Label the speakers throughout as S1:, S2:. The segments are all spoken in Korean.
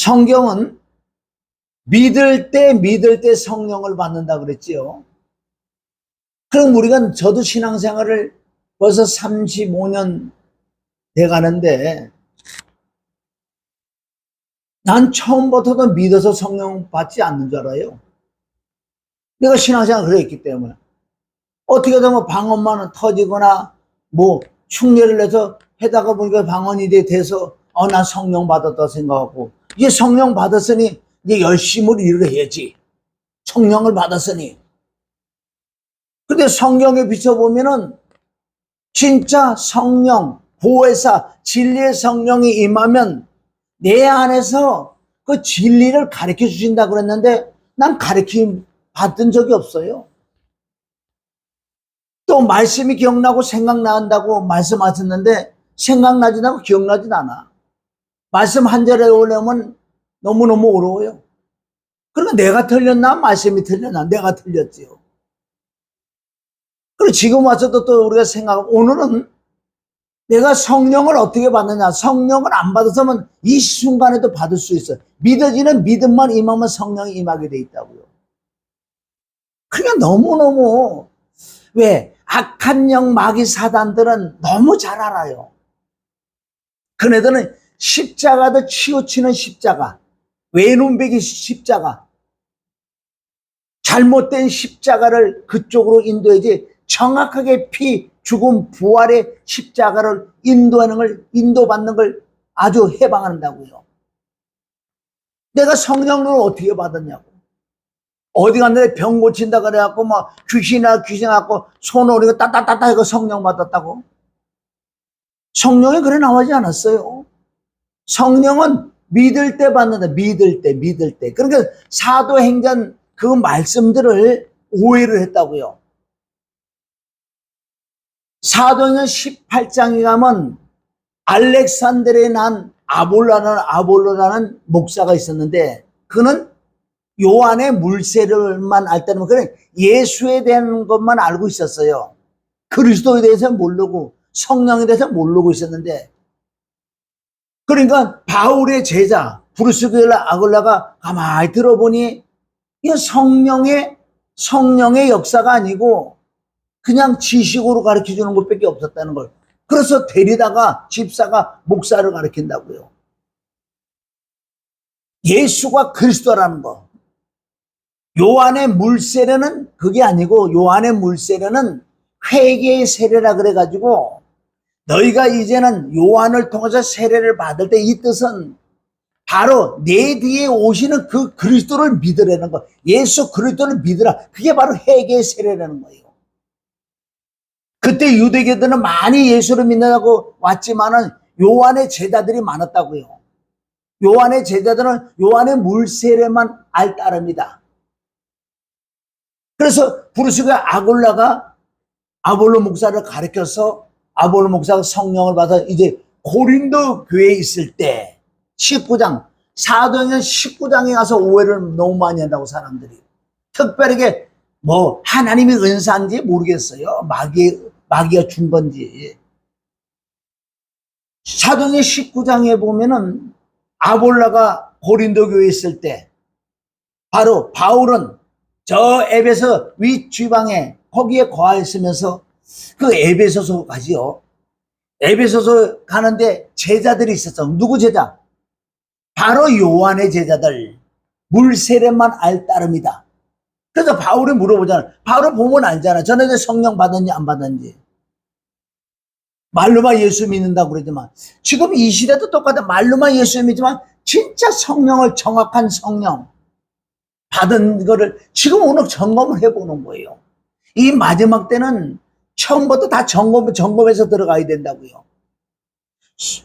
S1: 성경은 믿을 때 성령을 받는다 그랬지요. 그럼 저도 신앙생활을 벌써 35년 돼 가는데, 난 처음부터도 믿어서 성령 받지 않는 줄 알아요. 내가 신앙생활을 그랬기 때문에. 어떻게 되면 방언만 터지거나, 충례를 해서 해다가 보니까 방언이 돼서, 난 성령 받았다 생각하고, 이제 성령 받았으니, 이제 열심을 일해야지. 성령을 받았으니. 근데 성경에 비춰보면은, 진짜 성령, 보혜사, 진리의 성령이 임하면, 내 안에서 그 진리를 가르쳐 주신다 그랬는데, 난 가르침 받은 적이 없어요. 또 말씀이 기억나고 생각난다고 말씀하셨는데, 생각나지도 않고 기억나지도 않아. 말씀 한 절에 오려면 너무너무 어려워요. 그러면 내가 틀렸나? 말씀이 틀렸나? 내가 틀렸지요. 그리고 지금 와서도 또 우리가 생각하고, 오늘은 내가 성령을 어떻게 받느냐? 성령을 안 받았으면 이 순간에도 받을 수 있어요. 믿어지는 믿음만 임하면 성령이 임하게 돼 있다고요. 그러니까 너무너무, 왜? 악한 영, 마귀 사단들은 너무 잘 알아요. 그네들은 십자가도 치우치는 십자가, 외눈배기 십자가, 잘못된 십자가를 그쪽으로 인도해야지, 정확하게 피, 죽음, 부활의 십자가를 인도받는 걸 아주 해방한다고요. 내가 성령을 어떻게 받았냐고. 어디 갔는데 병 고친다 그래갖고, 귀신 갖고, 손 오리고 따따따따 해서 성령 받았다고. 성령이 그래 나오지 않았어요. 성령은 믿을 때 받는다. 믿을 때. 그러니까 사도행전 그 말씀들을 오해를 했다고요. 사도행전 18장에 가면 알렉산드리아에 난 아볼로라는 목사가 있었는데, 그는 요한의 물세례만 알 때는 그래 예수에 대한 것만 알고 있었어요. 그리스도에 대해서는 모르고 성령에 대해서 모르고 있었는데, 그러니까 바울의 제자 브루스길라 아굴라가 가만히 들어보니 이건 성령의 역사가 아니고 그냥 지식으로 가르쳐주는 것밖에 없었다는 걸. 그래서 데리다가 집사가 목사를 가르친다고요. 예수가 그리스도라는 거. 요한의 물세례는 그게 아니고, 요한의 물세례는 회개의 세례라 그래가지고, 너희가 이제는 요한을 통해서 세례를 받을 때 이 뜻은 바로 내 뒤에 오시는 그 그리스도를 믿으라는 거. 예수 그리스도를 믿으라. 그게 바로 회개의 세례라는 거예요. 그때 유대교들은 많이 예수를 믿는다고 왔지만은 요한의 제자들이 많았다고요. 요한의 제자들은 요한의 물세례만 알 따릅니다. 그래서 브루스가 아굴라가 아볼로 목사를 가르쳐서 아볼로 목사가 성령을 받아 이제 고린도 교회에 있을 때 19장, 사도행전 19장에 가서 오해를 너무 많이 한다고 사람들이. 특별하게 하나님이 은사인지 모르겠어요. 마귀가 준 건지. 사도행전 19장에 보면은 아볼라가 고린도 교회에 있을 때 바로 바울은 저 에베소 윗지방에 거기에 거하였으면서 그 에베소서 가지요. 에베소서 가는데 제자들이 있었어. 누구 제자? 바로 요한의 제자들. 물세례만 알 따름이다. 그래서 바울이 물어보잖아. 바울을 보면 알잖아. 전에도 성령 받았니 안 받았는지. 말로만 예수 믿는다고 그러지만 지금 이 시대도 똑같아. 말로만 예수 믿지만 진짜 성령을, 정확한 성령 받은 거를 지금 오늘 점검을 해보는 거예요. 이 마지막 때는 처음부터 다 점검해서 들어가야 된다고요.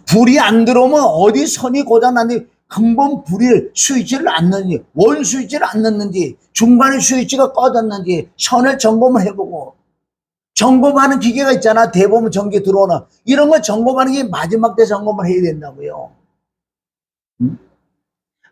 S1: 불이 안 들어오면 어디 선이 고장났는지, 근본 불을 스위치를 안 넣는지, 원 스위치를 안 넣는지, 중간에 스위치가 꺼졌는지 선을 점검을 해보고, 점검하는 기계가 있잖아. 대보면 전기 들어오나 이런 걸 점검하는 게 마지막 때 점검을 해야 된다고요.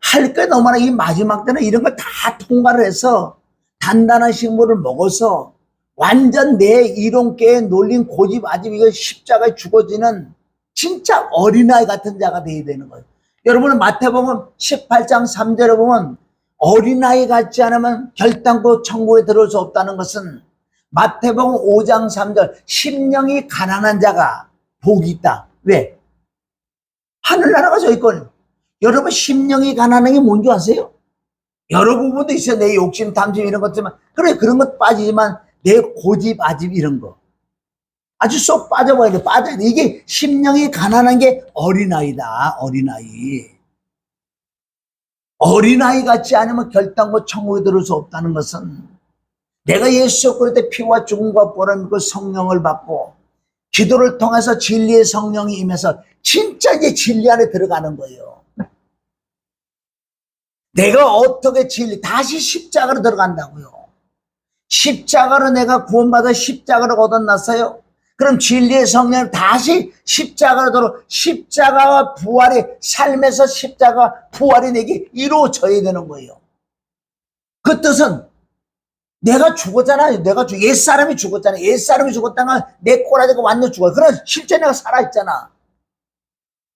S1: 할 게 너무 많아. 이 마지막 때는 이런 걸 다 통과를 해서 단단한 식물을 먹어서 완전 내 이론계에 놀린 고집 아집 이거 십자가에 죽어지는 진짜 어린아이 같은 자가 돼야 되는 거예요. 여러분은 마태복음 18장 3절에 보면 어린아이 같지 않으면 결단코 천국에 들어올 수 없다는 것은 마태복음 5장 3절 심령이 가난한 자가 복이 있다. 왜? 하늘나라가 저 있거든요. 여러분 심령이 가난한 게 뭔지 아세요? 여러 부분도 있어요. 내 욕심, 탐심 이런 것지만 그래 그런 것 빠지지만 내 고집, 아집 이런 거 아주 쏙 빠져버려야 돼. 빠져야 돼. 이게 심령이 가난한 게 어린아이다. 어린아이 같지 않으면 결단코 천국에 들어올 수 없다는 것은 내가 예수 그리스도의 피와 죽음과 보람 그 성령을 받고 기도를 통해서 진리의 성령이 임해서 진짜 이제 진리 안에 들어가는 거예요. 내가 어떻게 다시 십자가로 들어간다고요. 십자가로 내가 구원받아 십자가로 얻어났어요. 그럼 진리의 성령을 다시 십자가로 들어 십자가와 부활의 삶에서 십자가 부활이 내게 이루어져야 되는 거예요. 그 뜻은 내가 죽었잖아요. 옛사람이 죽었잖아요. 옛사람이 죽었다면 내 꼬라지가 완전 죽어요. 그러나 실제 내가 살아있잖아.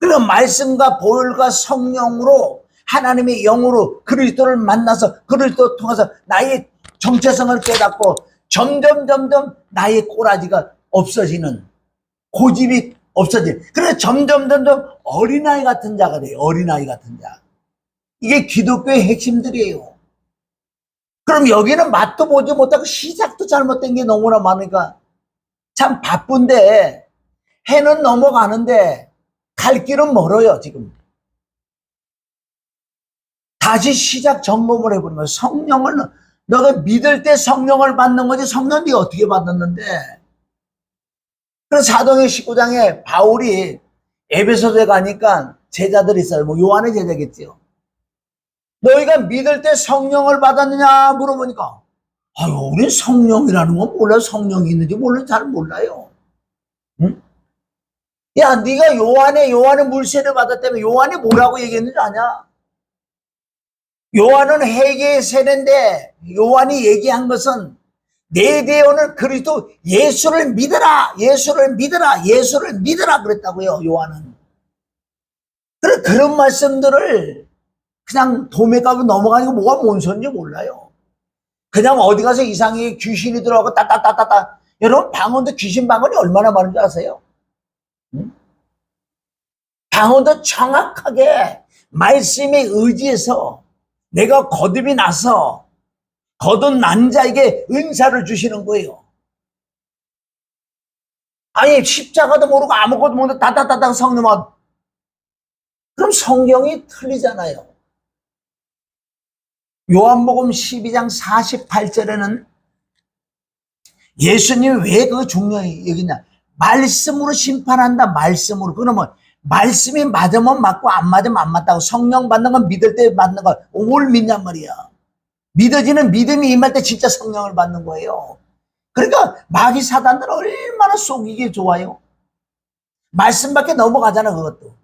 S1: 그리고 말씀과 보혈과 성령으로 하나님의 영으로 그리스도를 만나서 그리스도를 통해서 나의 정체성을 깨닫고 점점 나의 꼬라지가 없어지는 고집이 없어지는 그래서 점점 어린아이 같은 자가 돼요. 어린아이 같은 자. 이게 기독교의 핵심들이에요. 그럼 여기는 맛도 보지 못하고 시작도 잘못된 게 너무나 많으니까 참 바쁜데 해는 넘어가는데 갈 길은 멀어요. 지금 다시 시작 점검을 해보는 거예요. 성령을 너가 믿을 때 성령을 받는 거지 성령 네가 어떻게 받았는데. 그래서 사도행 19장에 바울이 에베소서에 가니까 제자들이 있어요. 뭐 요한의 제자겠지요. 너희가 믿을 때 성령을 받았느냐 물어보니까 아유 우린 성령이라는 건 몰라요. 성령이 있는지 잘 몰라요. 응? 야 네가 요한의 물세를 받았다며 요한이 뭐라고 얘기했는지 아냐? 요한은 회개의 세례인데 요한이 얘기한 것은 내 뒤에 오는 그리스도 예수를 믿어라 그랬다고요. 요한은. 그런 말씀들을 그냥 도매가고 넘어가니까 뭐가 뭔 소리인지 몰라요. 그냥 어디 가서 이상하게 귀신이 들어가고 따따따따따. 여러분 방언도 귀신 방언이 얼마나 많은지 아세요? 응? 방언도 정확하게 말씀에 의지해서 내가 거듭이 나서 거듭난 자에게 은사를 주시는 거예요. 아니 십자가도 모르고 아무것도 모르고 따따따따 성령만 그럼 성경이 틀리잖아요. 요한복음 12장 48절에는 예수님이 왜 그거 중요히 여기냐 말씀으로 심판한다. 말씀으로. 그러면 말씀이 맞으면 맞고 안 맞으면 안 맞다고. 성령 받는 건 믿을 때 받는 거 뭘 믿냔 말이야. 믿어지는 믿음이 임할 때 진짜 성령을 받는 거예요. 그러니까 마귀 사단들은 얼마나 속이기 좋아요. 말씀밖에 넘어가잖아. 그것도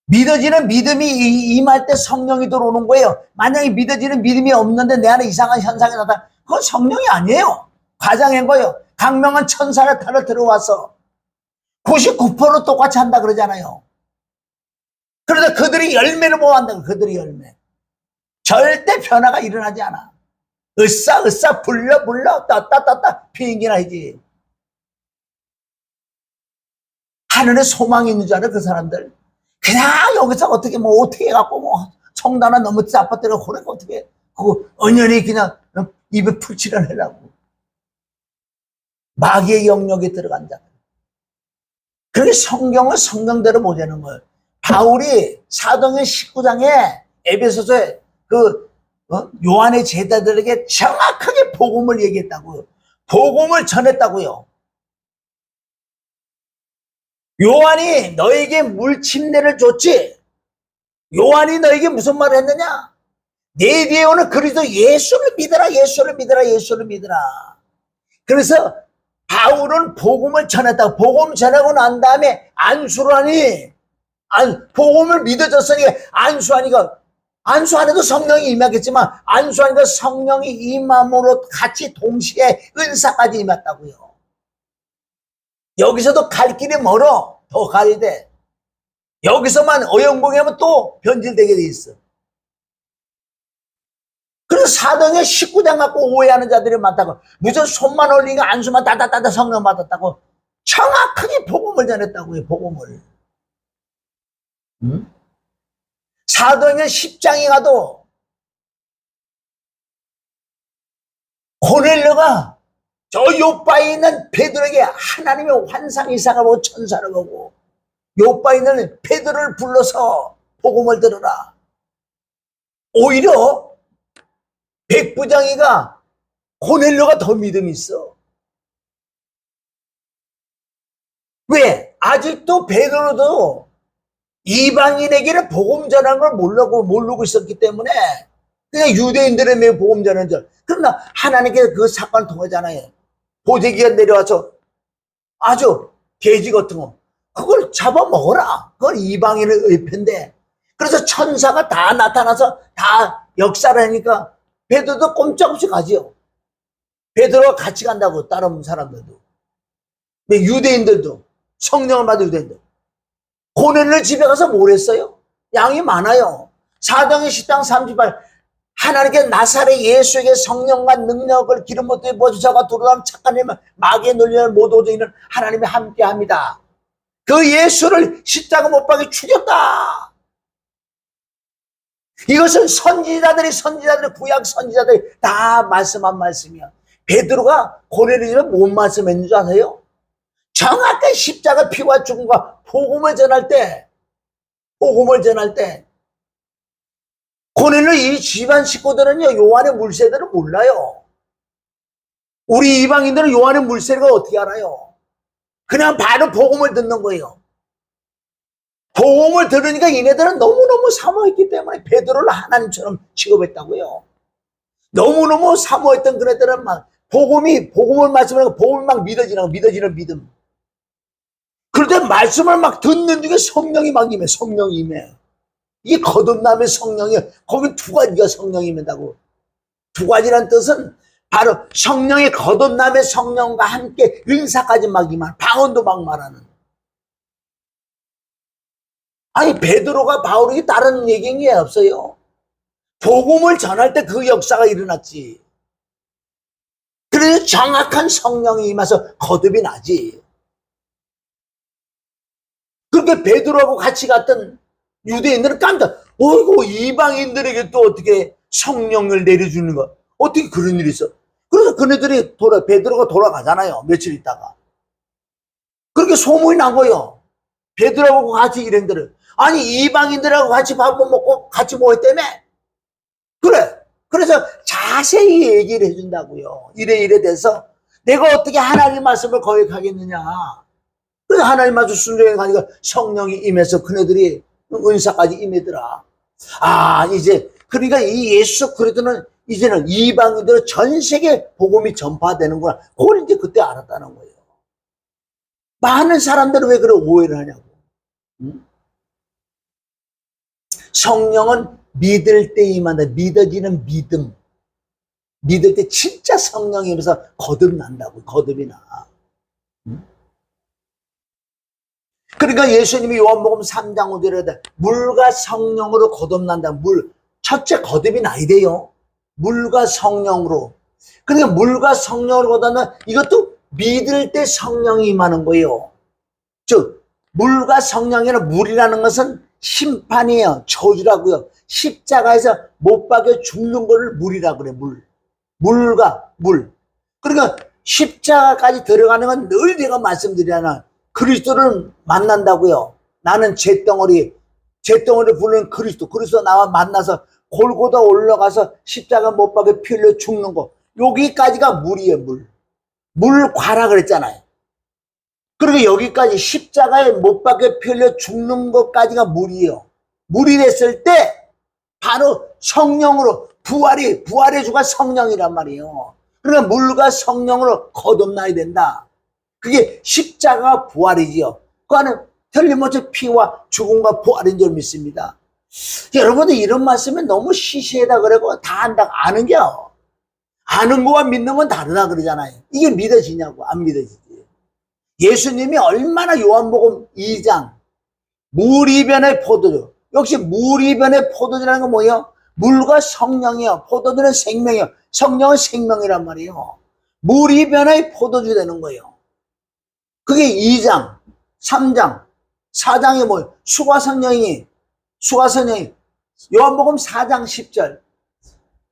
S1: 믿어지는 믿음이 임할 때 성령이 들어오는 거예요. 만약에 믿어지는 믿음이 없는데 내 안에 이상한 현상이 나타나 그건 성령이 아니에요. 과장한 거예요. 강명한 천사를 타러 들어와서 99% 똑같이 한다 그러잖아요. 그러다 그들이 열매를 못 한다고. 그들이 열매 절대 변화가 일어나지 않아. 으쌰 불러 따따따따 비행기나 하지. 하늘에 소망이 있는 줄 알아 그 사람들. 그냥 여기서 어떻게 해갖고 청단아 너무 짜파대로 호래가 어떻게 그거 언연히 그냥 입에 풀칠을 하려고. 마귀의 영역에 들어간다. 그렇게 성경을 성경대로 보자는 거예요. 바울이 사도행 19장에 에베소서에 요한의 제자들에게 정확하게 복음을 얘기했다고요. 복음을 전했다고요. 요한이 너에게 물침례를 줬지. 요한이 너에게 무슨 말을 했느냐? 내 뒤에 오는 그리스도 예수를 믿어라. 그래서 바울은 복음을 전했다고. 복음 전하고 난 다음에 안수를 하니 복음을 믿어졌으니 안수하니까 안수 안에도 성령이 임하겠지만 안수하니까 성령이 임함으로 같이 동시에 은사까지 임했다고요. 여기서도 갈 길이 멀어. 더 가야 돼. 여기서만 어영부영하면 또 변질되게 돼 있어. 그래서 사도행전 19장 갖고 오해하는 자들이 많다고. 무슨 손만 올리니까 안수만 따다따다 성령 받았다고. 정확하게 복음을 전했다고요. 복음을. 응? 사도행전 10장에 가도 고넬료가 저 요바에 있는 베드로에게 하나님의 환상 이상을 보고 천사를 보고 요바에 있는 베드로를 불러서 복음을 들어라. 오히려 백부장이가 고넬료가 더 믿음이 있어. 왜? 아직도 베드로도 이방인에게는 복음 전하는 걸 모르고 있었기 때문에 그냥 유대인들의 매 복음 전하는 줄. 그러나 하나님께서 그 사건을 통하잖아요. 보재기가 내려와서 아주 돼지 같은 거 그걸 잡아먹어라. 그건 이방인의 의편인데. 그래서 천사가 다 나타나서 다 역사를 하니까 베드로도 꼼짝없이 가지요. 베드로가 같이 간다고 따라온 사람들도. 유대인들도 성령을 받은 유대인들. 고넬료 집에 가서 뭘 했어요? 양이 많아요. 사도행전 10장 38 하나님께 나사렛 예수에게 성령과 능력을 기름 부어 보여주사가 두루다는 착한 힘을 마귀의 논리를 못 얻어이는 하나님이 함께합니다. 그 예수를 십자가 못 박에 죽였다. 이것은 선지자들이 구약 선지자들이 다 말씀한 말씀이야. 베드로가 고넬료 집에 뭔 말씀했는 줄 아세요? 정확하게 십자가 피와 죽음과 복음을 전할 때 고넬료 이 집안 식구들은요 요한의 물세례를 몰라요. 우리 이방인들은 요한의 물세례가 어떻게 알아요? 그냥 바로 복음을 듣는 거예요. 복음을 들으니까 이네들은 너무너무 사모했기 때문에 베드로를 하나님처럼 취급했다고요. 너무너무 사모했던 그네들은 막 복음을 말씀하고 복음을 막 믿어지는 믿음. 그런데 말씀을 막 듣는 중에 성령이 막 임해. 이게 거듭남의 성령이야. 거기 두 가지가 성령이 임한다고. 두 가지란 뜻은 바로 성령의 거듭남의 성령과 함께 은사까지 막 임한, 방언도 막 말하는. 아니 베드로가 바울에게 다른 얘기인 게 없어요. 복음을 전할 때 그 역사가 일어났지. 그래서 정확한 성령이 임해서 거듭이 나지. 그렇게 베드로하고 같이 갔던 유대인들은 깜짝, 어이구 이방인들에게 또 어떻게 성령을 내려주는 거, 어떻게 그런 일이 있어? 그래서 그네들이 베드로가 돌아가잖아요. 며칠 있다가. 그렇게 소문이 난 거예요. 베드로하고 같이 일행들을. 아니 이방인들하고 같이 밥을 먹고 같이 모였다며? 그래. 그래서 자세히 얘기를 해준다고요. 이래 돼서 내가 어떻게 하나님 말씀을 거역하겠느냐. 그래서 하나님 말씀 순종해 가니까 성령이 임해서 그네들이 은사까지 임하더라. 아 이제 그러니까 이 예수 그리스도는 이제는 이방인들 전 세계 복음이 전파되는구나. 그걸 이제 그때 알았다는 거예요. 많은 사람들은 왜 그런 오해를 하냐고. 응? 성령은 믿을 때 임한다. 믿어지는 믿음. 믿을 때 진짜 성령이 임해서 거듭난다고. 거듭이 나. 응? 그러니까 예수님이 요한복음 3장 5절에 물과 성령으로 거듭난다. 첫째 거듭이 나야 돼요. 물과 성령으로. 그러니까 물과 성령으로 거듭난 이것도 믿을 때 성령이 임하는 거예요. 즉 물과 성령이라는 물이라는 것은 심판이에요. 저주라고요. 십자가에서 못 박여 죽는 거를 물이라고 그래. 물과 물. 그러니까 십자가까지 들어가는 건 늘 내가 말씀드리잖아. 그리스도를 만난다고요. 나는 잿덩어리 부르는 그리스도 나와 만나서 골고다 올라가서 십자가 못 박여 피 흘려 죽는 거. 여기까지가 물이에요. 물과라 그랬잖아요. 그리고 여기까지 십자가에 못 박여 피 흘려 죽는 것까지가 물이에요. 물이 됐을 때 바로 성령으로 부활의 주가 성령이란 말이에요. 그러니까 물과 성령으로 거듭나야 된다. 그게 십자가 부활이지요. 그거는 틀림없이 피와 죽음과 부활인 줄 믿습니다. 여러분들 이런 말씀은 너무 시시하다 그러고 다 안다 아는 게요. 아는 거와 믿는 건 다르다 그러잖아요. 이게 믿어지냐고. 안 믿어지지. 예수님이 얼마나 요한복음 2장 물 이변의 포도주. 역시 물 이변의 포도주라는 건 뭐예요? 물과 성령이요. 포도주는 생명이요. 성령은 생명이란 말이에요. 물 이변의 포도주 되는 거예요. 그게 2장, 3장, 4장이 뭐예요? 수가성령이 요한복음 4장 10절.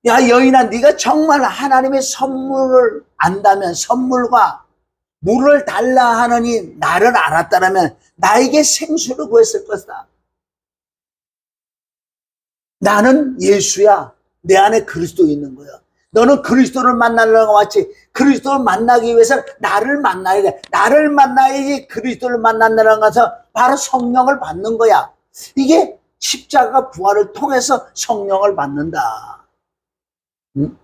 S1: 야, 여인아, 네가 정말 하나님의 선물을 안다면, 선물과 물을 달라 하느니 나를 알았다라면 나에게 생수를 구했을 것이다. 나는 예수야. 내 안에 그리스도 있는 거야. 너는 그리스도를 만나려고 왔지. 그리스도를 만나기 위해서 나를 만나야 돼. 나를 만나야지 그리스도를 만난다는 것은 바로 성령을 받는 거야. 이게 십자가 부활을 통해서 성령을 받는다. 응?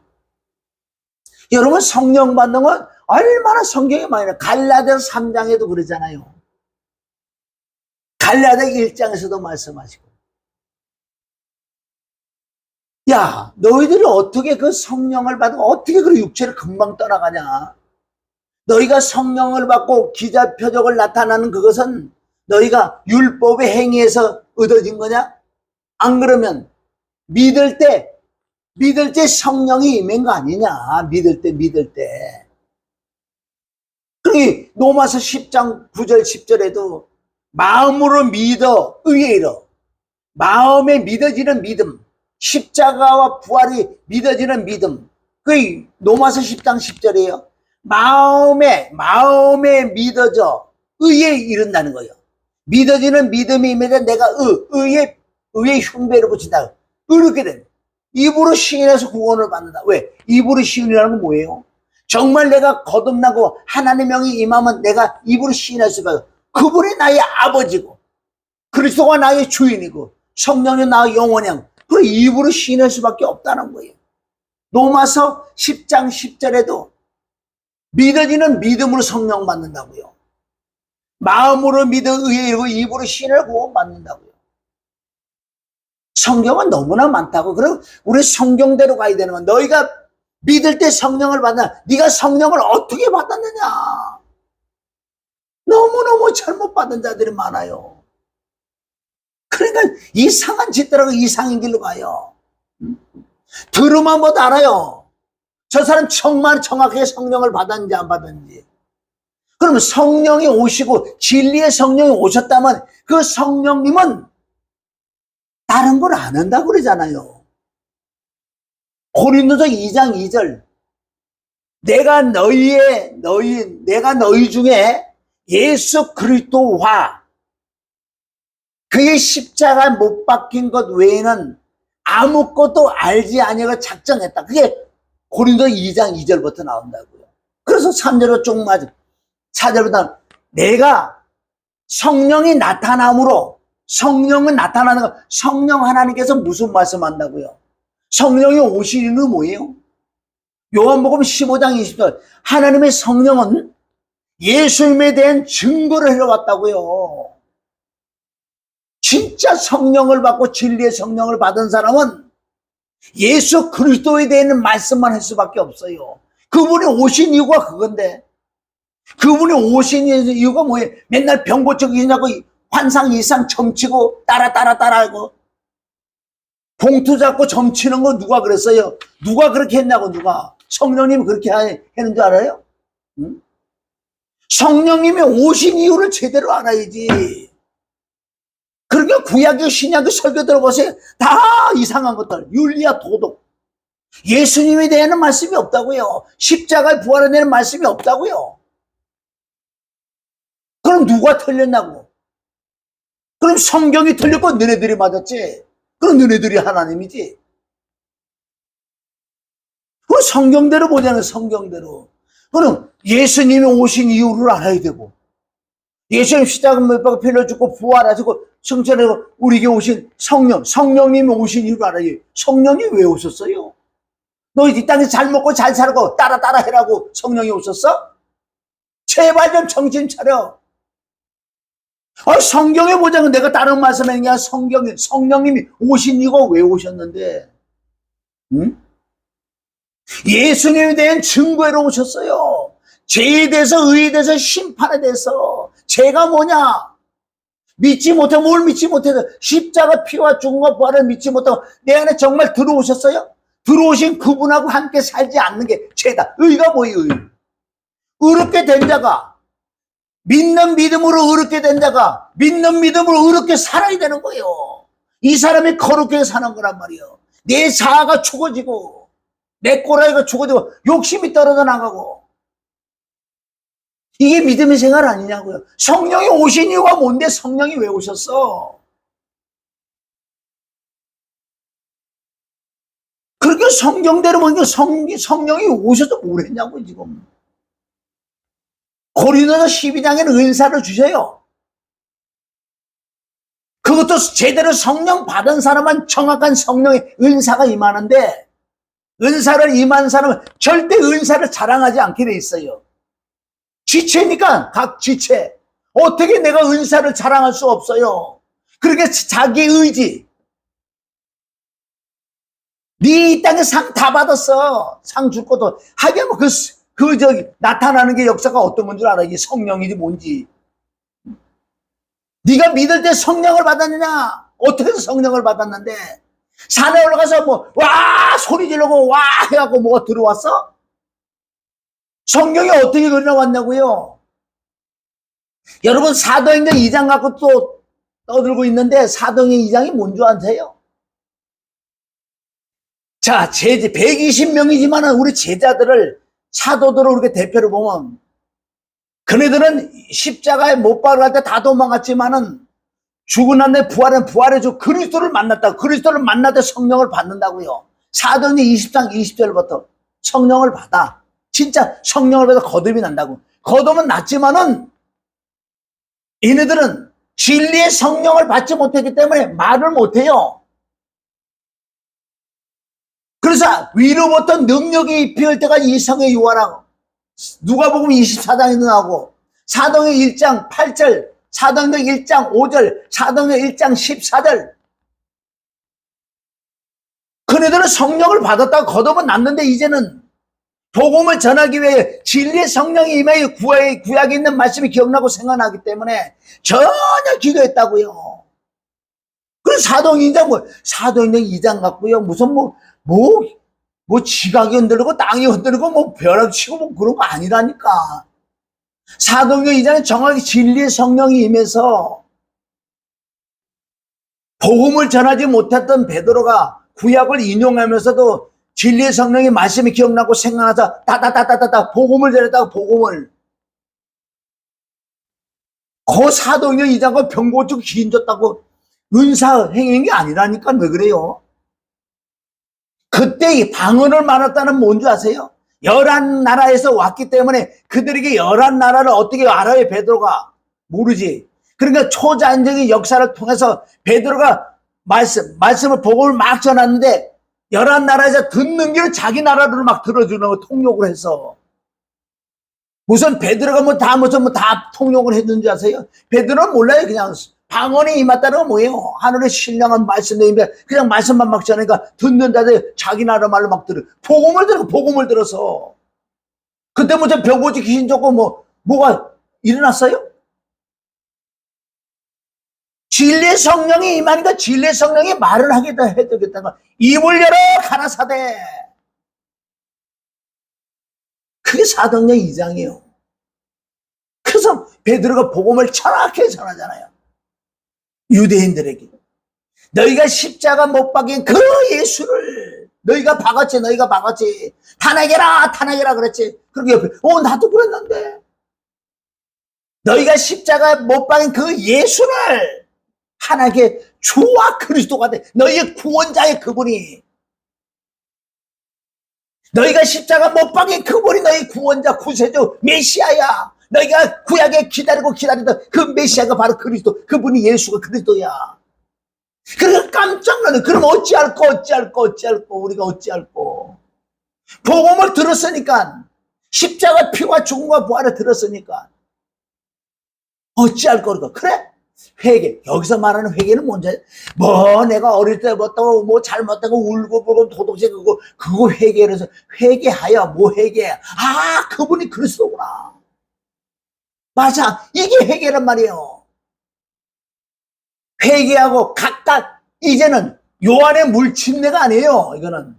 S1: 여러분, 성령 받는 건 얼마나 성경이 많이 나와요. 갈라디아서 3장에도 그러잖아요. 갈라디아 1장에서도 말씀하시고. 야, 너희들이 어떻게 그 성령을 받고 어떻게 그 육체를 금방 떠나가냐. 너희가 성령을 받고 기자 표적을 나타나는 그것은 너희가 율법의 행위에서 얻어진 거냐? 안 그러면 믿을 때 성령이 임한 거 아니냐. 믿을 때. 그러니 로마서 10장 9절 10절에도 마음으로 믿어 의에 이르. 마음에 믿어지는 믿음. 십자가와 부활이 믿어지는 믿음. 그게 로마서 10장 10절이에요. 마음에 믿어져 의에 이른다는 거예요. 믿어지는 믿음이 임해서 내가 의의 흉배를 붙인다. 이렇게 된. 입으로 시인해서 구원을 받는다. 왜? 입으로 시인이라는 건 뭐예요? 정말 내가 거듭나고 하나님의 영이 임하면 내가 입으로 시인할 수가 있어. 그분이 나의 아버지고 그리스도가 나의 주인이고 성령이 나의 영원형. 그 입으로 시인할 수밖에 없다는 거예요. 로마서 10장 10절에도 믿어지는 믿음으로 성령 받는다고요. 마음으로 믿어 의에 이르고 입으로 시인을 구원 받는다고요. 성경은 너무나 많다고. 그럼 우리 성경대로 가야 되는 건 너희가 믿을 때 성령을 받나? 네가 성령을 어떻게 받았느냐? 너무너무 잘못 받은 자들이 많아요. 그러니까 이상한 짓들하고 이상한 길로 가요. 들으면 못 알아요. 저 사람 정확하게 성령을 받았는지 안 받았는지. 그러면 성령이 오시고 진리의 성령이 오셨다면 그 성령님은 다른 걸 안 한다고 그러잖아요. 고린도서 2장 2절. 내가 너희 중에 예수 그리스도와 그의 십자가 못 박힌 것 외에는 아무것도 알지 아니하고 작정했다. 그게 고린도 2장 2절부터 나온다고요. 그래서 3절로 쭉 맞아. 4절부터 내가 성령이 나타남으로 성령은 나타나는 거. 성령 하나님께서 무슨 말씀한다고요? 성령이 오신 이유는 뭐예요? 요한복음 15장 20절. 하나님의 성령은 예수님에 대한 증거를 해왔다고요. 진짜 성령을 받고 진리의 성령을 받은 사람은 예수 그리스도에 대한 말씀만 할 수밖에 없어요. 그분이 오신 이유가 그건데, 그분이 오신 이유가 뭐예요? 맨날 병 고쳐 계시냐고 환상 이상 점치고 따라하고 봉투 잡고 점치는 거 누가 그랬어요? 누가 그렇게 했냐고. 누가? 성령님이 그렇게 하는 줄 알아요? 응? 성령님이 오신 이유를 제대로 알아야지. 그러니까 구약의 신약의 설교 들어보세요. 다 이상한 것들. 윤리와 도덕. 예수님에 대한 말씀이 없다고요. 십자가의 부활에 대한 말씀이 없다고요. 그럼 누가 틀렸냐고. 그럼 성경이 틀렸고 너네들이 맞았지. 그럼 너네들이 하나님이지. 그 성경대로 보자는 성경대로. 그럼 예수님이 오신 이유를 알아야 되고, 예수님 십자가 못 박아 피를 죽고 부활하시고 승천하고 우리에게 오신 성령님이 오신 이유를 알아야 돼. 성령이 왜 오셨어요? 너희 이 땅에서 잘 먹고 잘 살고 따라 해라고 성령이 오셨어? 제발 좀 정신 차려. 성경에 보자면 내가 다른 말씀하냐. 성령님이 오신 이유가 왜 오셨는데? 응? 예수님에 대한 증거로 오셨어요. 죄에 대해서 의에 대해서 심판에 대해서. 죄가 뭐냐? 믿지 못해. 뭘 믿지 못해서 십자가 피와 죽음과 부활을 믿지 못하고 내 안에 정말 들어오셨어요? 들어오신 그분하고 함께 살지 않는 게 죄다. 의가 뭐예요? 의. 의롭게 된 자가, 믿는 믿음으로 의롭게 된 자가 믿는 믿음으로 의롭게 살아야 되는 거예요. 이 사람이 거룩하게 사는 거란 말이에요. 내 자아가 죽어지고 내 꼬라지가 죽어지고 욕심이 떨어져 나가고, 이게 믿음의 생활 아니냐고요. 성령이 오신 이유가 뭔데? 성령이 왜 오셨어? 그렇게 성경대로 보니까 성령이 오셔서 뭘 했냐고 지금. 고린도서 12장에는 은사를 주셔요. 그것도 제대로 성령 받은 사람은 정확한 성령의 은사가 임하는데, 은사를 임한 사람은 절대 은사를 자랑하지 않게 돼 있어요. 지체니까 각 지체. 어떻게 내가 은사를 자랑할 수 없어요. 그러니까 자기 의지. 네 이 땅에 상 다 받았어. 상 줄 것도. 하긴 뭐 나타나는 게 역사가 어떤 건 줄 알아. 이게 성령이지 뭔지. 네가 믿을 때 성령을 받았느냐? 어떻게 해서 성령을 받았는데? 산에 올라가서 와! 소리 지르고 와! 해갖고 뭐가 들어왔어? 성경이 어떻게 흘러왔냐고요? 여러분, 사도행전 2장 갖고 또 떠들고 있는데, 사도행전 2장이 뭔 줄 아세요? 자, 120명이지만 우리 제자들을, 사도들을 이렇게 대표로 보면, 그네들은 십자가에 못 박을 때 다 도망갔지만은, 죽은 한데 부활의 주 그리스도를 만났다. 그리스도를 만날 때 성령을 받는다고요. 사도행전 20장 20절부터 성령을 받아. 진짜 성령을 받아 거듭이 난다고. 거듭은 났지만은 얘네들은 진리의 성령을 받지 못했기 때문에 말을 못해요. 그래서 위로부터 능력이 입힐 때가 이성의 유화라고. 누가복음 24장에도 나오고, 사도행전 1장 8절, 사도행전 1장 5절, 사도행전 1장 14절. 그네들은 성령을 받았다고 거듭은 났는데, 이제는 복음을 전하기 위해 진리의 성령이 임하여 구약에 있는 말씀이 기억나고 생각나기 때문에 전혀 기도했다고요. 그래서 사도행전 2장 같고요. 무슨 지각이 흔들리고 땅이 흔들리고 벼락 치고 그런 거 아니라니까. 사도행전 2장은 정확히 진리의 성령이 임해서 복음을 전하지 못했던 베드로가 구약을 인용하면서도 진리의 성령의 말씀이 기억나고 생각나서 다다다다다다 복음을 전했다고. 복음을. 그 사도행전 2장과 병 고치고 기인 줬다고 은사 행한 게 아니라니까. 왜 그래요? 그때 이 방언을 말했다는 뭔지 아세요? 11나라에서 왔기 때문에 그들에게 11나라를 어떻게 알아요? 베드로가 모르지. 그러니까 초자연적인 역사를 통해서 베드로가 말씀을 복음을 막 전하는데 11나라에서 듣는 길은 자기 나라로 막 들어주는 거 통역을 해서. 무슨 베드로가 다 통역을 해준 줄 아세요? 베드로는 몰라요. 그냥 방언이 임했다는 건 뭐예요? 하늘의 신령한 말씀도 임해. 그냥 말씀만 막 전하니까 듣는 자들 자기 나라 말로 막 들어. 복음을 들어서. 그때 무슨 병고지 귀신 쫓고 뭐가 일어났어요? 진리의 성령이 임하니까 진리의 성령이 말을 하겠다 해주겠다는 거. 입을 열어 가라사대. 그게 사도행전 2장이에요. 그래서 베드로가 복음을 정확하게 전하잖아요. 유대인들에게. 너희가 십자가 못 박인 그 예수를 너희가 박았지. 탄핵해라 그랬지. 그리고 옆에 나도 그랬는데. 너희가 십자가 못 박인 그 예수를 하나님께 주와 그리스도가 돼. 너희의 구원자의 그분이. 너희가 십자가 못 박인 그분이 너희 구원자, 구세주, 메시아야. 너희가 구약에 기다리던 그 메시아가 바로 그리스도. 그분이 예수가 그리스도야. 그래서 깜짝 놀래. 그럼 어찌할꼬. 우리가 어찌할꼬. 복음을 들었으니까. 십자가 피와 죽음과 부활을 들었으니까. 어찌할꼬. 그래? 회개. 여기서 말하는 회개는 뭔지 알아요? 내가 어릴 때 잘못하고 울고 도둑질 그거 회개를 해서 회개하여 회개. 그분이 그리스도구나. 맞아. 이게 회개란 말이에요. 회개하고 각각 이제는 요한의 물침례가 아니에요. 이거는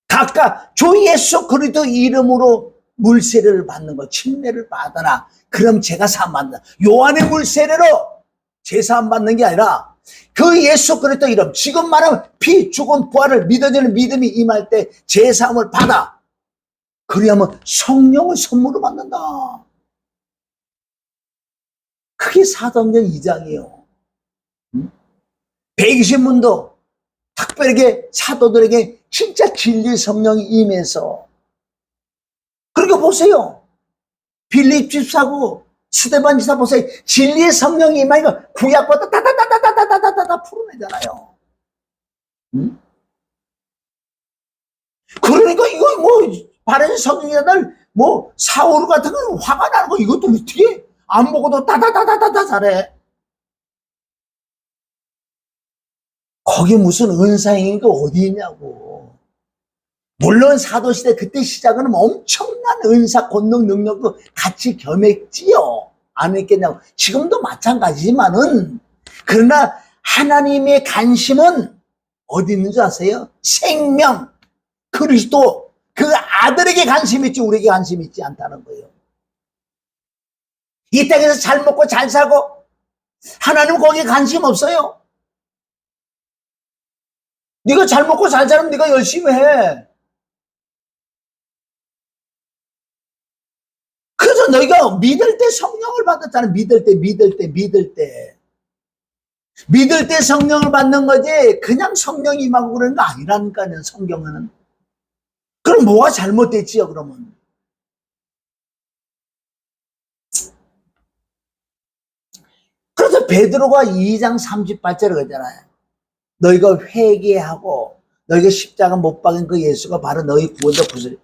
S1: 각각 주 예수 그리스도 이름으로 물세례를 받는 거, 침례를 받아라. 그럼 제가 사함 받는다. 요한의 물세례로 제사함 받는 게 아니라 그 예수 그리스도 이름, 지금 말하면 피, 죽음, 부활을 믿어지는 믿음이 임할 때 제사함을 받아. 그리하면 성령을 선물로 받는다. 그게 사도행전 2장이에요. 120문도 특별하게 사도들에게 진짜 진리의 성령이 임해서. 그러니까 보세요. 빌립 집사고 스데반 지사 보세요. 진리의 성령이 임하니까 구약보다 다다다다다다다다다 풀어내잖아요. 그러니까 이거 뭐 바른 성령이라들 뭐 사울 같은 건 화가 나는 거 이것도 어떻게 안 보고도 다다다다다다 잘해. 거기 무슨 은사행위가 어디 있냐고. 물론 사도시대 그때 시작은 엄청난 은사 권능 능력도 같이 겸했지요. 안 했겠냐고. 지금도 마찬가지지만은 그러나 하나님의 관심은 어디 있는 줄 아세요? 생명, 그리스도 그 아들에게 관심이 있지 우리에게 관심이 있지 않다는 거예요. 이 땅에서 잘 먹고 잘 살고 하나님은 거기에 관심 없어요. 네가 잘 먹고 잘 살면 네가 열심히 해. 그래서 너희가 믿을 때 성령을 받았잖아. 믿을 때 성령을 받는 거지 그냥 성령이 임하고 그러는 거 아니라니까요. 성경은. 그럼 뭐가 잘못됐지요 그러면. 그래서 베드로가 2장 38절에 그러잖아요. 너희가 회개하고 너희가 십자가 못 박은 그 예수가 바로 너희 구원자 구슬.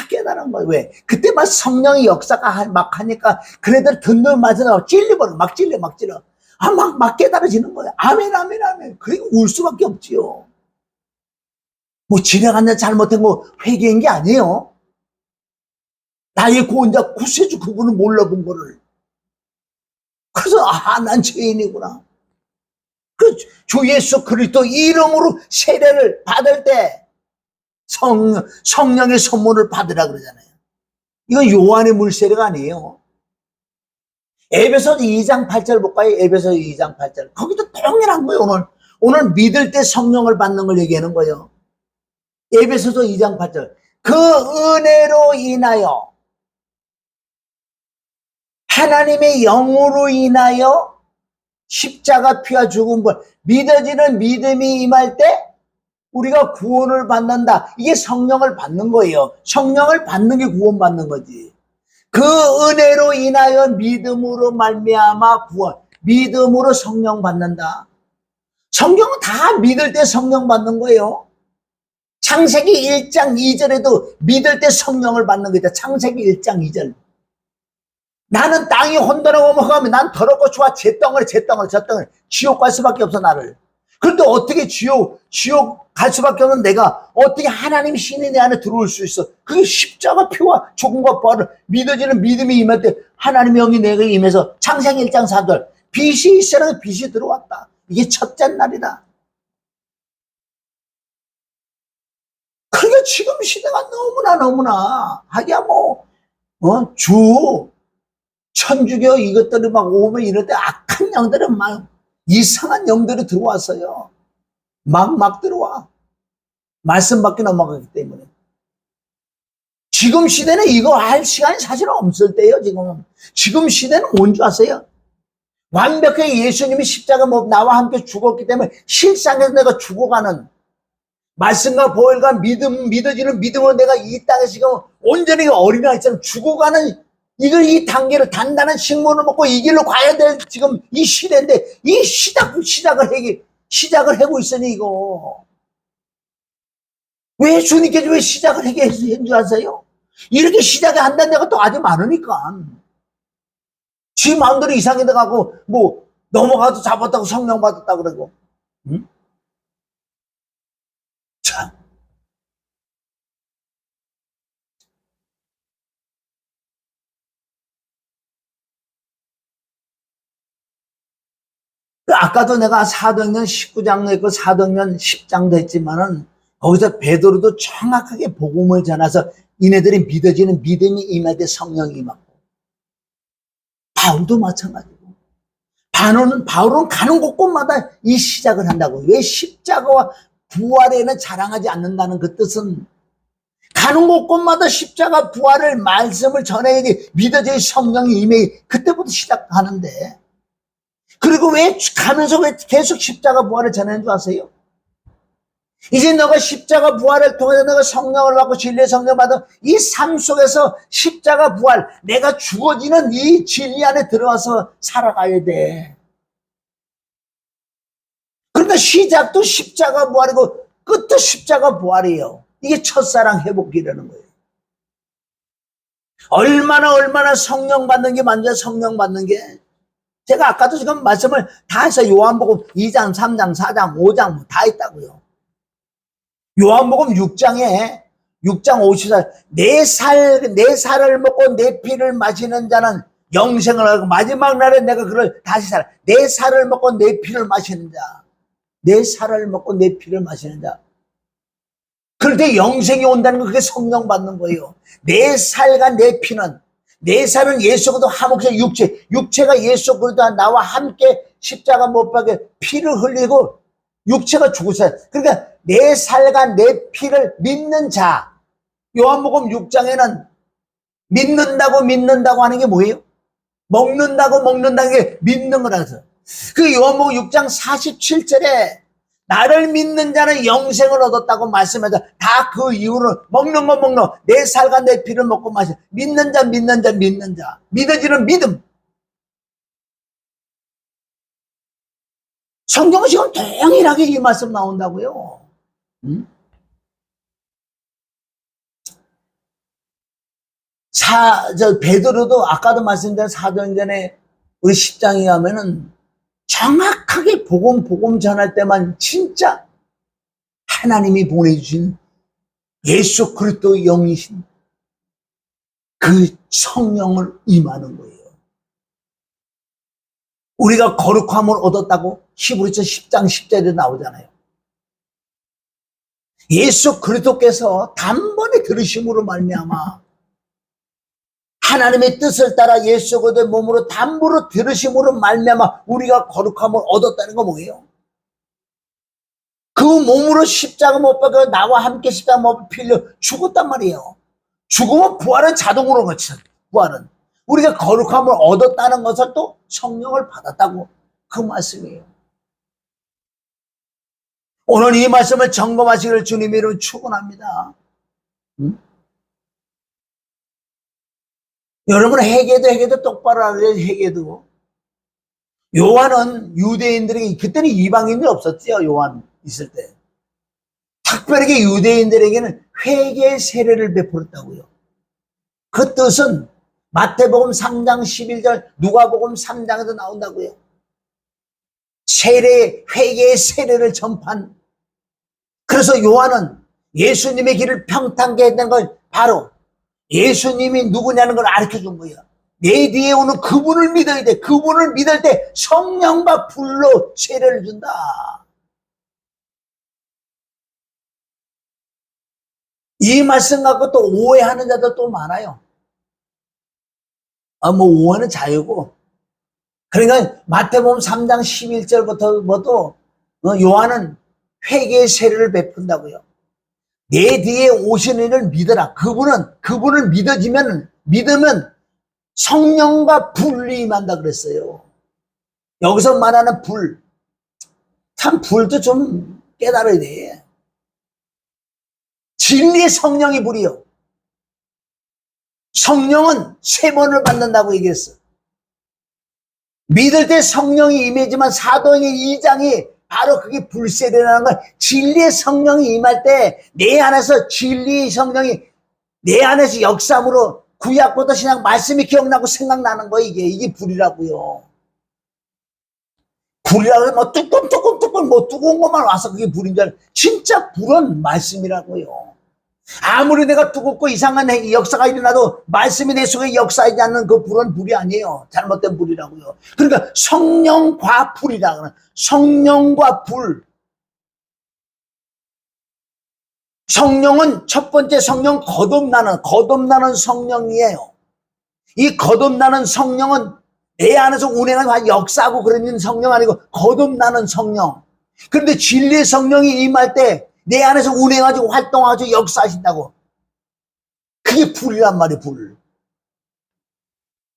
S1: 깨달은 거예요. 왜? 그때 막 성령의 역사가 막 하니까 그네들 듣는 맛에 나와 찔려버려. 막 찔려. 막 깨달아지는 거예요. 아멘. 그리고 울 수밖에 없지요. 뭐 지나간 날 잘못한 거 회개한 게 아니에요. 나의 구원자 구세주 그분을 몰라본 거를. 그래서 난 죄인이구나. 그 주 예수 그리스도 이름으로 세례를 받을 때 성령의 선물을 받으라 그러잖아요. 이건 요한의 물세례가 아니에요. 에베소 2장 8절 볼까요? 에베소 2장 8절. 거기도 동일한 거예요, 오늘 믿을 때 성령을 받는 걸 얘기하는 거예요. 에베소서 2장 8절. 그 은혜로 인하여 하나님의 영으로 인하여 십자가 피와 죽은 것 믿어지는 믿음이 임할 때 우리가 구원을 받는다. 이게 성령을 받는 거예요. 성령을 받는 게 구원받는 거지. 그 은혜로 인하여 믿음으로 말미암아 구원. 믿음으로 성령 받는다. 성경은 다 믿을 때 성령 받는 거예요. 창세기 1장 2절에도 믿을 때 성령을 받는 거다. 창세기 1장 2절. 나는 땅이 혼돈하고 허가하면 난 더럽고 좋아. 저 덩어리. 지옥 갈 수밖에 없어 나를. 그런데 어떻게 지옥 갈 수밖에 없는 내가 어떻게 하나님 신이 내 안에 들어올 수 있어. 그게 십자가 피와 죽음과 부활을 믿어지는 믿음이 임할 때 하나님의 영이 내게 임해서 창세기 1장 4절 빛이 있으라 빛이 들어왔다. 이게 첫째 날이다. 그러니까 지금 시대가 너무나 하기야 천주교 이것들이 막 오면 이럴 때 악한 영들은 막 이상한 영들이 들어왔어요. 막 들어와. 말씀 밖에 넘어가기 때문에. 지금 시대는 이거 할 시간이 사실 없을 때예요, 지금은. 지금 시대는 뭔 줄 아세요? 완벽하게 예수님이 십자가 나와 함께 죽었기 때문에 실상에서 내가 죽어가는 말씀과 보혈과 믿어지는 믿음으로 내가 이 땅에 지금 온전히 어린아이처럼 죽어가는 이 단계를 단단한 식물을 먹고 이 길로 가야 될 지금 이 시대인데 이 시작을 하고 있으니 이거. 왜 주님께서 왜 시작을 하게 한 줄 아세요? 이렇게 시작이 안 된 데가 또 아주 많으니까. 지 마음대로 이상해 돼가고 넘어가도 잡았다고 성령 받았다 그러고. 응? 참. 아까도 내가 사도행전 19장도 했고 사도행전 10장도 했지만은 거기서 베드로도 정확하게 복음을 전해서 이네들이 믿어지는 믿음이 임할 때 성령이 임하고, 바울도 마찬가지고, 바울은 가는 곳곳마다 이 시작을 한다고. 왜 십자가와 부활에는 자랑하지 않는다는 그 뜻은, 가는 곳곳마다 십자가 부활을 말씀을 전해야지 믿어져야 성령이 임해. 그때부터 시작하는데, 그리고 왜 가면서 왜 계속 십자가 부활을 전하는 줄 아세요? 이제 너가 십자가 부활을 통해서 너가 성령을 받고 진리의 성령 받은 이 삶 속에서 십자가 부활, 내가 죽어지는 이 진리 안에 들어와서 살아가야 돼. 그러니까 시작도 십자가 부활이고 끝도 십자가 부활이에요. 이게 첫사랑 회복기라는 거예요. 얼마나 성령 받는 게 먼저, 성령 받는 게. 제가 아까도 지금 말씀을 다 해서 요한복음 2장, 3장, 4장, 5장 다 했다고요. 요한복음 6장 54, 내 살을 먹고 내 피를 마시는 자는 영생을 하고 마지막 날에 내가 그를 다시 살아. 내 살을 먹고 내 피를 마시는 자. 내 살을 먹고 내 피를 마시는 자. 그럴 때 영생이 온다는 건 그게 성령 받는 거예요. 내 살과 내 피는, 내 살은 예수 그리스도 화목해 육체가 예수 그리스도 나와 함께 십자가 못 박에 피를 흘리고 육체가 죽었어요. 그러니까 내 살과 내 피를 믿는 자. 요한복음 6장에는 믿는다고 하는 게 뭐예요? 먹는다는 게 믿는 거라서. 그 요한복음 6장 47절에 나를 믿는 자는 영생을 얻었다고 말씀해서 다 그 이유는 먹는 내 살과 내 피를 먹고 마시. 믿는 자. 믿어지는 믿음. 성경은 지금 동일하게 이 말씀 나온다고요. 응? 베드로도 아까도 말씀드린 사도행전에 우리 10장에 가면은 정확하게 복음 전할 때만 진짜 하나님이 보내주신 예수 그리스도의 영이신 그 성령을 임하는 거예요. 우리가 거룩함을 얻었다고 히브리서 10장 10절에 나오잖아요. 예수 그리스도께서 단번에 들으심으로 말미암아 하나님의 뜻을 따라 예수 그리스도의 몸으로 담부로 들으심으로 말미암아 우리가 거룩함을 얻었다는 거 뭐예요? 그 몸으로 십자가 못 박혀 나와 함께 십자가 못 필려 죽었단 말이에요. 죽으면 부활은 자동으로 거쳐. 부활은 우리가 거룩함을 얻었다는 것을 또 성령을 받았다고 그 말씀이에요. 오늘 이 말씀을 점검하시기를 주님의 이름으로 축원합니다. 여러분 회개도 똑바로 하래요. 회개도. 요한은 유대인들에게, 그때는 이방인들 없었죠. 요한 있을 때. 특별하게 유대인들에게는 회개의 세례를 베풀었다고요. 그 뜻은 마태복음 3장 11절, 누가복음 3장에도 나온다고요. 회개의 세례를 전판. 그래서 요한은 예수님의 길을 평탄게 했다는 걸 바로 예수님이 누구냐는 걸 알려준 거예요. 내 뒤에 오는 그분을 믿어야 돼. 그분을 믿을 때 성령과 불로 세례를 준다. 이 말씀 갖고 또 오해하는 자도 또 많아요. 오해는 자유고. 그러니까 마태복음 3장 11절부터 요한은 회개의 세례를 베푼다고요. 내 뒤에 오시는 이를 믿어라. 그분을 믿으면 성령과 불이 임한다 그랬어요. 여기서 말하는 불, 참 불도 좀 깨달아야 돼. 진리의 성령이 불이요. 성령은 3번을 받는다고 얘기했어. 믿을 때 성령이 임하지만 사도행전 2장이 바로 그게 불세례라는 건 진리의 성령이 임할 때 내 안에서 진리의 성령이 내 안에서 역사함으로 구약부터 신약 말씀이 기억나고 생각나는 거예요. 이게 불이라고요. 불이라고 하면 뭐 뚜껑 뭐 뜨거운 것만 와서 그게 불인 줄 알아요. 진짜 불은 말씀이라고요. 아무리 내가 뜨겁고 이상한 역사가 일어나도 말씀이 내 속에 역사하지 않는 그 불은 불이 아니에요. 잘못된 불이라고요. 그러니까 성령과 불이라 그러나 성령과 불. 성령은 첫 번째 성령 거듭나는 성령이에요. 이 거듭나는 성령은 내 안에서 운행하고 역사하고 그러는 성령 아니고 거듭나는 성령. 그런데 진리의 성령이 임할 때 내 안에서 운행하고 활동하고 역사하신다고. 그게 불이란 말이에요, 불.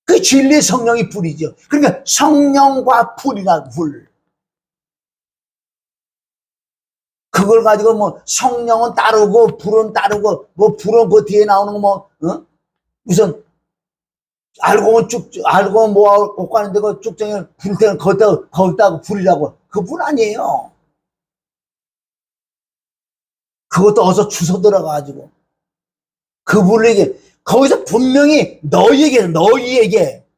S1: 그 진리의 성령이 불이죠. 그러니까 성령과 불이라, 불. 그걸 가지고 뭐 성령은 따르고 불은 따르고 뭐 불은 그 뒤에 나오는 거 뭐, 무슨 알고 보면 뭐하고 못 가는데 그 쭉정이 불때는 거기다가 불이라고. 그 불 아니에요. 그것도 어서 주워 들어가가지고. 그 불에게, 거기서 분명히 너희에게,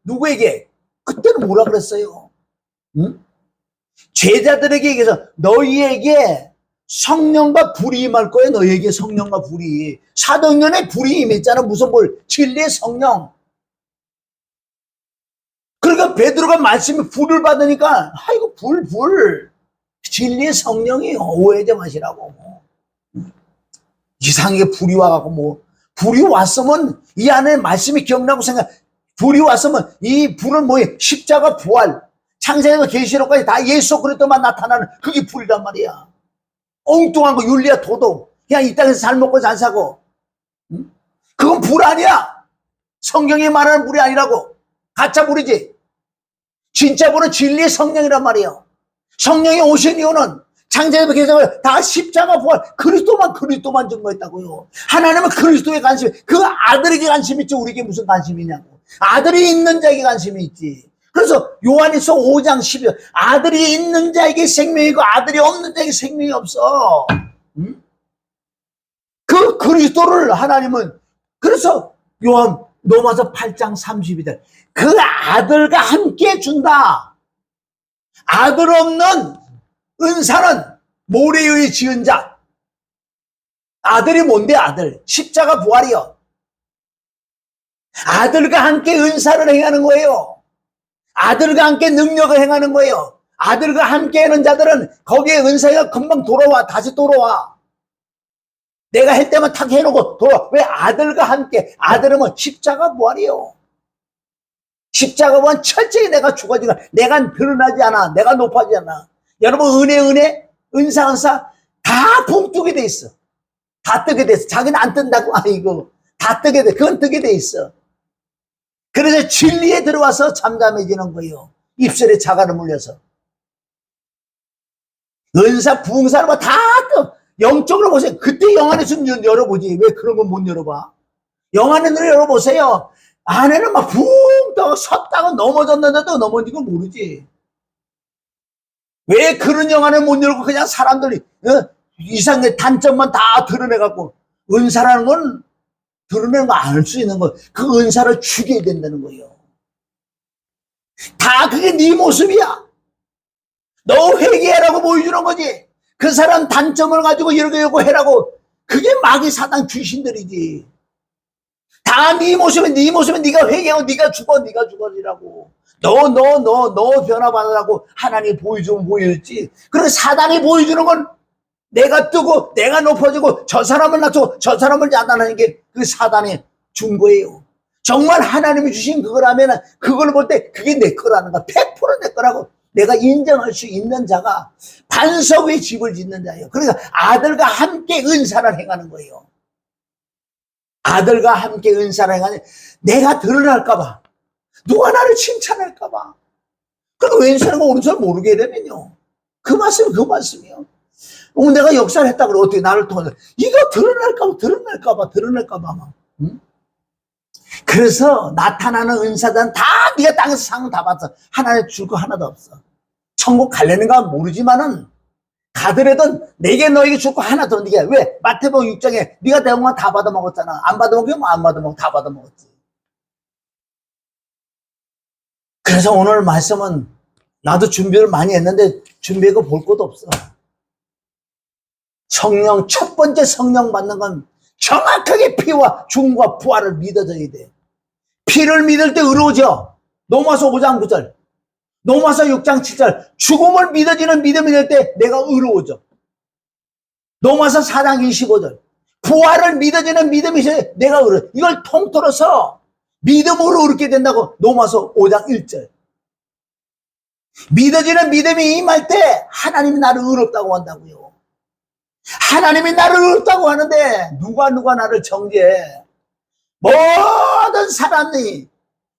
S1: 누구에게? 그때는 뭐라 그랬어요? 응? 제자들에게 얘기해서 너희에게 성령과 불이 임할 거예요. 너희에게 성령과 불이. 사도행전에 불이 임했잖아. 무슨 불? 진리의 성령. 그러니까 베드로가 말씀에 불을 받으니까 아이고 불 진리의 성령이요. 오해하지 마시라고. 이상하게 불이 와갖고 뭐 불이 왔으면 이 안에 말씀이 기억나고 불이 왔으면 이 불은 뭐예요? 십자가 부활 창세기부터 계시록까지 다 예수 그리스도만 나타나는 그게 불이란 말이야. 엉뚱한 거 윤리야 도덕 그냥 이 땅에서 잘 먹고 잘 사고 그건 불 아니야. 성경이 말하는 불이 아니라고. 가짜 불이지. 진짜 불은 진리의 성령이란 말이에요. 성령이 오신 이유는 창세기부터 계시록까지 다 십자가 부활 그리스도만 증거했다고요. 하나님은 그리스도의 관심, 그 아들에게 관심이 있지 우리에게 무슨 관심이 있냐고. 아들이 있는 자에게 관심이 있지. 그래서 요한일서 5장 12절 아들이 있는 자에게 생명이고 아들이 없는 자에게 생명이 없어. 응? 그 그리스도를 하나님은 그래서 로마서 8장 32절 그 아들과 함께 준다. 아들 없는 은사는 모래 위에 지은 자. 아들이 뭔데 아들? 십자가 부활이요. 아들과 함께 은사를 행하는 거예요. 아들과 함께 능력을 행하는 거예요. 아들과 함께 하는 자들은 거기에 은사가 금방 다시 돌아와. 내가 할 때만 탁 해놓고 돌아와. 왜? 아들과 함께. 아들은 뭐 십자가 부활이요. 십자가 부활은 철저히 내가 죽어지고 내가 드러나지 않아. 내가 높아지지 않아. 여러분 은혜 은사 다 붕뜨게 돼 있어. 다 뜨게 돼 있어. 자기는 안 뜬다고. 아이고 다 뜨게 돼. 그건 뜨게 돼 있어. 그래서 진리에 들어와서 잠잠해지는 거예요. 입술에 자갈을 물려서. 은사 부흥사는 거 다 영적으로 보세요. 그때 영 안에 좀 열어보지. 왜 그런 건 못 열어봐? 영 안에 눈을 열어보세요. 안에는 막 붕 떠 섰다가 넘어졌는데도 넘어진 건 모르지. 왜 그런 영안을 못 열고 그냥 사람들이 이상의 단점만 다 드러내갖고 은사라는 건 드러내는 거 알 수 있는 거. 그 은사를 죽여야 된다는 거예요. 다 그게 네 모습이야. 너 회개하라고 보여주는 거지. 그 사람 단점을 가지고 이렇게 해라고. 그게 마귀 사단 귀신들이지. 다 네 모습은 네가 회개하고 네가 죽어지라고. 너 변화받으라고 하나님이 보여주면 보여줬지. 그리고 사단이 보여주는 건 내가 뜨고 내가 높아지고 저 사람을 낮추고 저 사람을 야단하는 게 그 사단이 준 거예요. 정말 하나님이 주신 그거라면 그걸 볼 때 그게 내 거라는 거야. 100% 내 거라고 내가 인정할 수 있는 자가 반석 위에 집을 짓는 자예요. 그러니까 아들과 함께 은사를 행하는 거예요. 아들과 함께 은사를 행하는 내가 드러날까 봐. 누가 나를 칭찬할까 봐. 그리고 왼손과 오른손을 모르게 되면요. 그 말씀이요. 내가 역사를 했다 그래. 어떻게 나를 통해서. 이거 드러날까 봐. 막. 응? 그래서 나타나는 은사들은 다 네가 땅에서 상은 다 받았어. 하나님 줄 거 하나도 없어. 천국 갈래는가 모르지만은 가더라도 내게 너에게 줄 거 하나도 없는 게 왜? 마태복음 6장에 네가 대원만 다 받아먹었잖아. 안 받아먹으면 안 받아먹어. 다 받아먹었지. 그래서 오늘 말씀은 나도 준비를 많이 했는데 준비하고 볼 것도 없어. 첫 번째 성령 받는 건 정확하게 피와 죽음과 부활을 믿어줘야 돼. 피를 믿을 때 의로워져. 로마서 5장 9절, 로마서 6장 7절. 죽음을 믿어지는 믿음이 될 때 내가 의로워져. 로마서 4장 25절. 부활을 믿어지는 믿음이 있어야 내가 의로워. 이걸 통틀어서 믿음으로 의롭게 된다고 로마서 5장 1절. 믿어지는 믿음이 임할 때 하나님이 나를 의롭다고 한다고요. 하나님이 나를 의롭다고 하는데 누가 나를 정죄해. 모든 사람들이,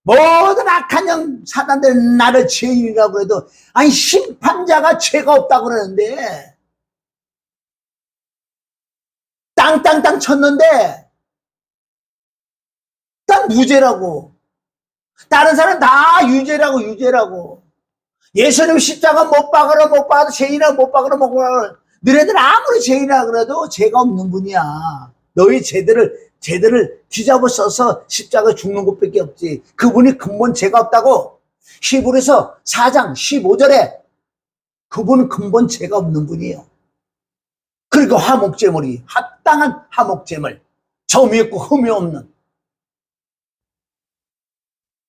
S1: 모든 악한 영 사람들 나를 죄인이라고 해도, 아니 심판자가 죄가 없다고 그러는데 땅땅땅 쳤는데 딱 무죄라고. 다른 사람 다 유죄라고. 예수님 십자가 못 박아도 죄인이라고 못 박아도 너희들 아무리 죄인이라 그래도 죄가 없는 분이야. 너희 죄들을 뒤잡아 써서 십자가 죽는 것밖에 없지. 그분이 근본 죄가 없다고. 히브리서 4장 15절에 그분은 근본 죄가 없는 분이에요. 그러니까 화목제물이 합당한 화목제물, 점이 없고 흠이 없는.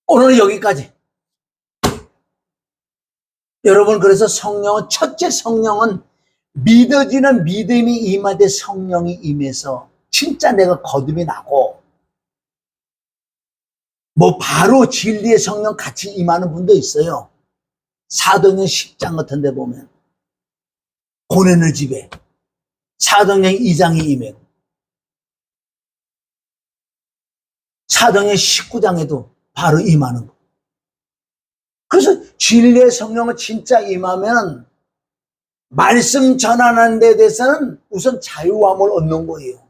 S1: 오늘은 여기까지. 여러분, 그래서 성령은, 첫째 성령은 믿어지는 믿음이 임할 때 성령이 임해서 진짜 내가 거듭이 나고, 뭐 바로 진리의 성령 같이 임하는 분도 있어요. 사도행전 10장 같은 데 보면 고난의 집에 사도행전 2장이 임해고, 사도행전 19장에도 바로 임하는 거. 그래서 진리의 성령은 진짜 임하면 말씀 전하는 데 대해서는 우선 자유함을 얻는 거예요.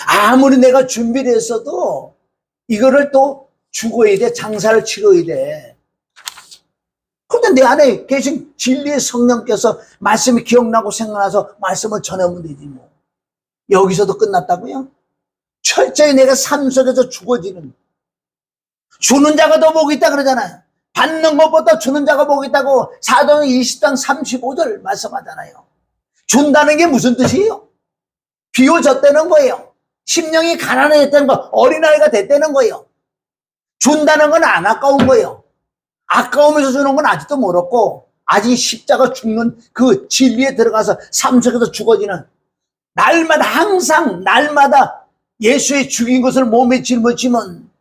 S1: 아무리 내가 준비를 했어도 이거를 또 죽어야 돼. 장사를 치러야 돼. 그런데 내 안에 계신 진리의 성령께서 말씀이 기억나고 생각나서 말씀을 전하면 되지 뭐. 여기서도 끝났다고요? 철저히 내가 삶 속에서 죽어지는, 주는 자가 더 복이 있다 그러잖아요. 받는 것보다 주는 자가 복이 있다고 사도행전 20장 35절 말씀하잖아요. 준다는 게 무슨 뜻이에요? 비워졌다는 거예요. 심령이 가난해졌다는 거, 어린아이가 됐다는 거예요. 준다는 건 안 아까운 거예요. 아까우면서 주는 건 아직도 멀었고, 아직 십자가 죽는 그 진리에 들어가서 삶 속에서 죽어지는, 날마다 항상 날마다 예수의 죽인 것을 몸에 짊어지면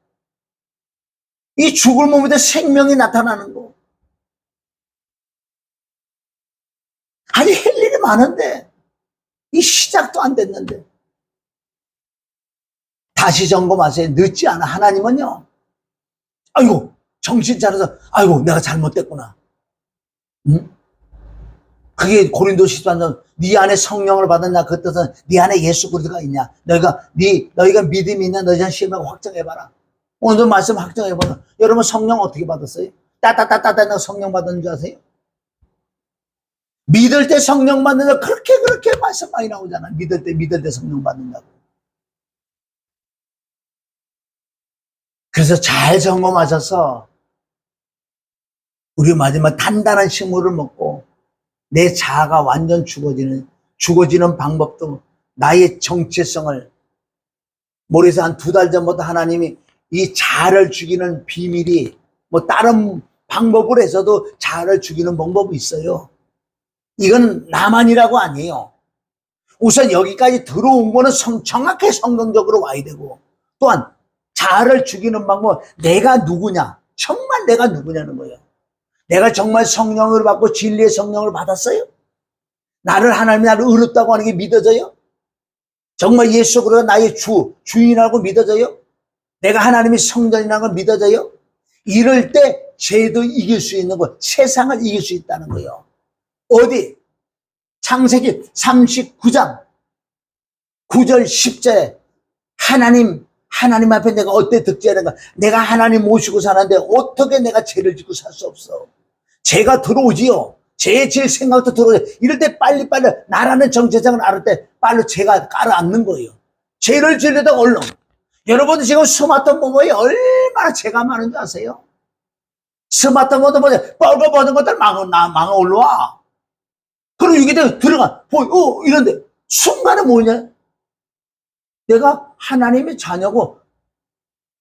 S1: 이 죽을 몸에 생명이 나타나는 거. 아니 할 일이 많은데 이 시작도 안 됐는데. 다시 점검하세요. 늦지 않아. 하나님은요, 아이고 정신 차려서 아이고 내가 잘못됐구나. 응? 그게 고린도 13장, 네 안에 성령을 받았냐 그 뜻은 네 안에 예수 그리스도가 있냐. 너희가 믿음이 있냐. 너희는 시험하고 확정해봐라. 오늘 말씀 확정해봐라. 여러분 성령 어떻게 받았어요? 따따따따따 성령 받은 줄 아세요? 믿을 때 성령 받는다. 그렇게 말씀 많이 나오잖아. 믿을 때 성령 받는다고. 그래서 잘 점검하셔서 우리 마지막 단단한 식물을 먹고 내 자아가 완전 죽어지는 방법도, 나의 정체성을, 모레서 한 2달 전부터 하나님이 이 자아를 죽이는 비밀이, 뭐 다른 방법을 해서도 자아를 죽이는 방법이 있어요. 이건 나만이라고 아니에요. 우선 여기까지 들어온 거는 정확하게 성경적으로 와야 되고, 또한 자아를 죽이는 방법, 내가 누구냐, 정말 내가 누구냐는 거예요. 내가 정말 성령을 받고 진리의 성령을 받았어요? 하나님이 나를 의롭다고 하는 게 믿어져요? 정말 예수 그리스도가 나의 주인이라고 믿어져요? 내가 하나님이 성전이라는 걸 믿어져요? 이럴 때 죄도 이길 수 있는 거, 세상을 이길 수 있다는 거예요. 어디? 창세기 39장 9절 10절에 하나님 앞에 내가 어때 득죄하는가? 내가 하나님 모시고 사는데 어떻게 내가 죄를 짓고 살 수 없어? 죄가 들어오지요. 죄의 질 생각도 들어오죠. 이럴 때 빨리 나라는 정체성을 알을 때 빨리 죄가 깔아앉는 거예요. 죄를 지려다 얼른. 여러분들 지금 스마트폰 보면 얼마나 죄가 많은 줄 아세요? 스마트폰도 보세요. 뻘거벗은 것들 망아 올라와. 그리고 여기 들어가. 이런데 순간에 뭐냐? 내가 하나님의 자녀고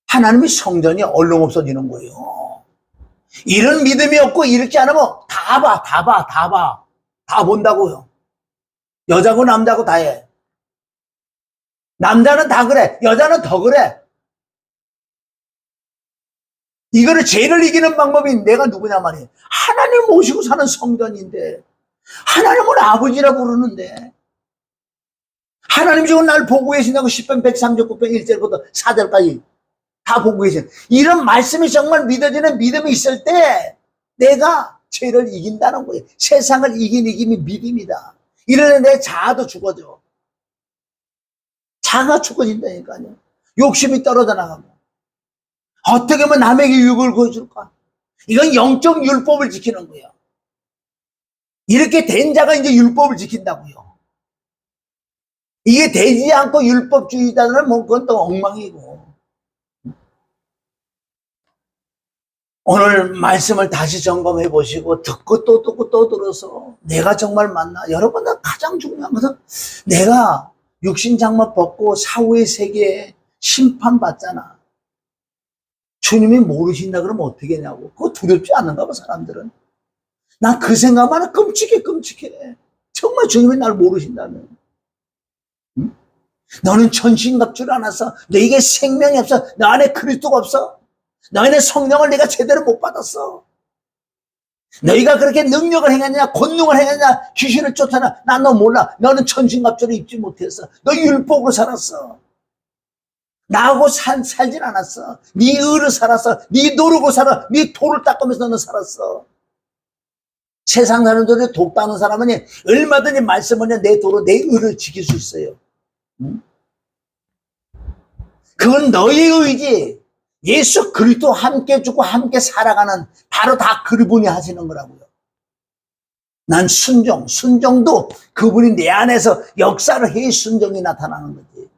S1: 하나님의 성전이 얼른 없어지는 거예요. 이런 믿음이 없고 이렇게 안 하면 다 본다고요. 여자고 남자고 다 해. 남자는 다 그래. 여자는 더 그래. 이거를 죄를 이기는 방법이 내가 누구냐 말이에요. 하나님 모시고 사는 성전인데, 하나님을 아버지라 부르는데, 하나님 지금 날 보고 계신다고 10편 139편 1절부터 4절까지 다 보고 계신, 이런 말씀이 정말 믿어지는 믿음이 있을 때 내가 죄를 이긴다는 거예요. 세상을 이긴 이김이 믿음이다. 이러면 내 자아도 죽어져. 자아가 죽어진다니까요. 욕심이 떨어져 나가고. 어떻게 하면 남에게 유익을 구해줄까? 이건 영적 율법을 지키는 거예요. 이렇게 된 자가 이제 율법을 지킨다고요. 이게 되지 않고 율법주의자들은 뭐 그건 또 엉망이고. 오늘 말씀을 다시 점검해 보시고 듣고 또 듣고 또 들어서 내가 정말 맞나? 여러분은 가장 중요한 것은 내가 육신 장막 벗고 사후의 세계에 심판받잖아. 주님이 모르신다 그러면 어떻게 하냐고. 그거 두렵지 않는가 봐 사람들은. 난 그 생각만 하면 끔찍해. 정말 주님이 날 모르신다면. 응? 너는 천신갑주를 안 왔어. 너에게 생명이 없어. 너 안에 그리스도가 없어. 너 안에 성령을 내가 제대로 못 받았어. 너희가 그렇게 능력을 행했냐, 권능을 행했냐, 귀신을 쫓아나. 난 너 몰라. 너는 천신갑주를 입지 못했어. 너 율법으로 살았어. 나하고 살진 않았어. 네 의로 살았어. 네 노르고 살아. 네 돌을 닦으면서 너는 살았어. 세상 사람들이 독 닦는 사람은 얼마든지 말씀을 내 도로 내 의를 지킬 수 있어요. 응? 그건 너의 의지. 예수 그리스도 함께 죽고 함께 살아가는 바로 다 그분이 하시는 거라고요. 난 순종도 그분이 내 안에서 역사를 해 순종이 나타나는 거지.